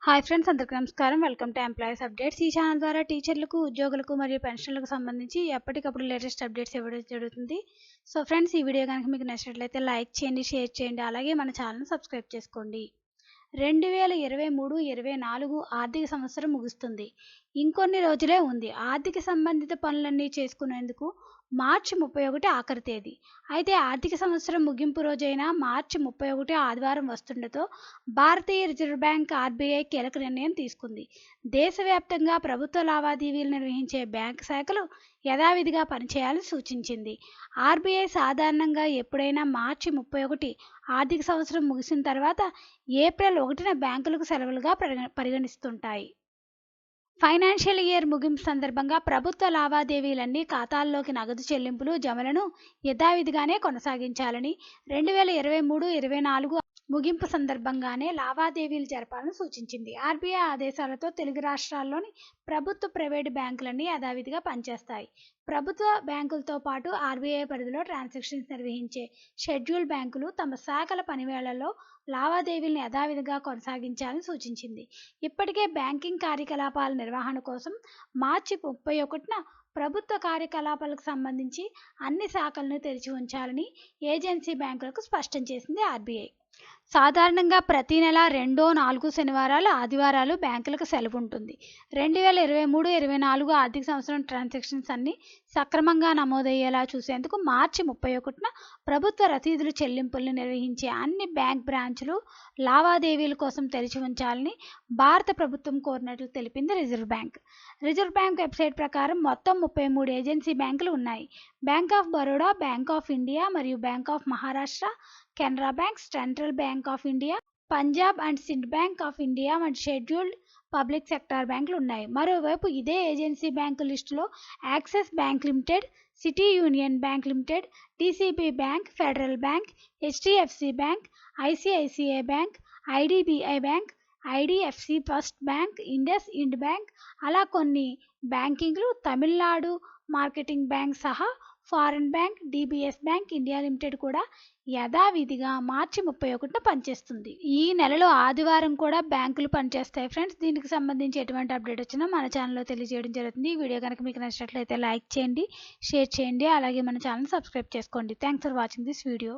Hi friends, అందరికీ నమస్కారం. Welcome to employees updates. ఈ ఛానల్ ద్వారా టీచర్లకు, ఉద్యోగులకు మరియు పెన్షన్లకు సంబంధించి ఎప్పటికప్పుడు లేటెస్ట్ అప్డేట్స్ ఇవ్వడం జరుగుతుంది. సో ఫ్రెండ్స్, ఈ వీడియో కనుక మీకు నచ్చినట్లయితే లైక్ చేయండి, షేర్ చేయండి, అలాగే మన ఛానల్ని సబ్స్క్రైబ్ చేసుకోండి. 2023-24 ఆర్థిక సంవత్సరం ముగుస్తుంది. ఇంకొన్ని రోజులే ఉంది. ఆర్థిక సంబంధిత పనులన్నీ చేసుకునేందుకు మార్చి 31 ఆఖరి తేదీ. అయితే ఆర్థిక సంవత్సరం ముగింపు రోజైన మార్చి 31 ఆదివారం వస్తుండటంతో భారతీయ రిజర్వ్ బ్యాంక్ ఆర్బీఐ కీలక నిర్ణయం తీసుకుంది. దేశవ్యాప్తంగా ప్రభుత్వ లావాదేవీలు నిర్వహించే బ్యాంకు శాఖలు యథావిధిగా పనిచేయాలని సూచించింది. ఆర్బీఐ సాధారణంగా ఎప్పుడైనా మార్చి 31 ఆర్థిక సంవత్సరం ముగిసిన తర్వాత ఏప్రిల్ 1న బ్యాంకులకు సెలవులుగా పరిగణిస్తుంటాయి. ఫైనాన్షియల్ ఇయర్ ముగింపు సందర్భంగా ప్రభుత్వ లావాదేవీలన్నీ ఖాతాల్లోకి నగదు చెల్లింపులు జమలను యథావిధిగానే కొనసాగించాలని 2023-24 ముగింపు సందర్భంగానే లావాదేవీలు జరపాలని సూచించింది. ఆర్బీఐ ఆదేశాలతో తెలుగు రాష్ట్రాల్లోని ప్రభుత్వ, ప్రైవేటు బ్యాంకులన్నీ యథావిధిగా పనిచేస్తాయి. ప్రభుత్వ బ్యాంకులతో పాటు ఆర్బీఐ పరిధిలో ట్రాన్సాక్షన్స్ నిర్వహించే షెడ్యూల్ బ్యాంకులు తమ శాఖల పనివేళల్లో లావాదేవీలను యథావిధిగా కొనసాగించాలని సూచించింది. ఇప్పటికే బ్యాంకింగ్ కార్యకలాపాల నిర్వహణ కోసం మార్చి 31న ప్రభుత్వ కార్యకలాపాలకు సంబంధించి అన్ని శాఖలను తెరిచి ఉంచాలని ఏజెన్సీ బ్యాంకులకు స్పష్టం చేసింది ఆర్బీఐ. సాధారణంగా ప్రతి నెల 2, 4 శనివారాలు, ఆదివారాలు బ్యాంకులకు సెలవు ఉంటుంది. 2023-24 ఆర్థిక సంవత్సరం ట్రాన్సాక్షన్స్ అన్ని సక్రమంగా నమోదయ్యేలా చూసేందుకు మార్చి 31న ప్రభుత్వ రసీదులు చెల్లింపులను నిర్వహించే అన్ని బ్యాంక్ బ్రాంచులు లావాదేవీల కోసం తెరిచి ఉంచాలని భారత ప్రభుత్వం కోరినట్లు తెలిపింది reserve bank. Reserve bank website ప్రకారం మొత్తం 33 ఏజెన్సీ బ్యాంకులు ఉన్నాయి. Bank of Baroda, bank of India మరియు bank of Maharashtra, Canara bank, central bank of India, Punjab and Sindh bank of India వంటి షెడ్యూల్డ్ పబ్లిక్ సెక్టార్ బ్యాంకులు ఉన్నాయి. మరోవైపు ఇదే ఏజెన్సీ బ్యాంకు లిస్టులో Axis bank limited, City Union bank limited, DCB bank, federal bank, HDFC bank, ICICI bank, IDBI bank, IDFC first bank, Indus ఇండ్ bank, అలా కొన్ని బ్యాంకింగ్లు, Tamil Nadu marketing bank సహా foreign bank, DBS bank India limited కూడా యథావిధిగా మార్చి 31న పనిచేస్తుంది. ఈ నెలలో ఆదివారం కూడా బ్యాంకులు పనిచేస్తాయి ఫ్రెండ్స్. దీనికి సంబంధించి ఎటువంటి అప్డేట్ వచ్చినా మన ఛానల్లో తెలియజేయడం జరుగుతుంది. ఈ వీడియో కనుక మీకు నచ్చినట్లయితే లైక్ చేయండి, షేర్ చేయండి, అలాగే మన ఛానల్ సబ్స్క్రైబ్ చేసుకోండి. Thanks for watching this video.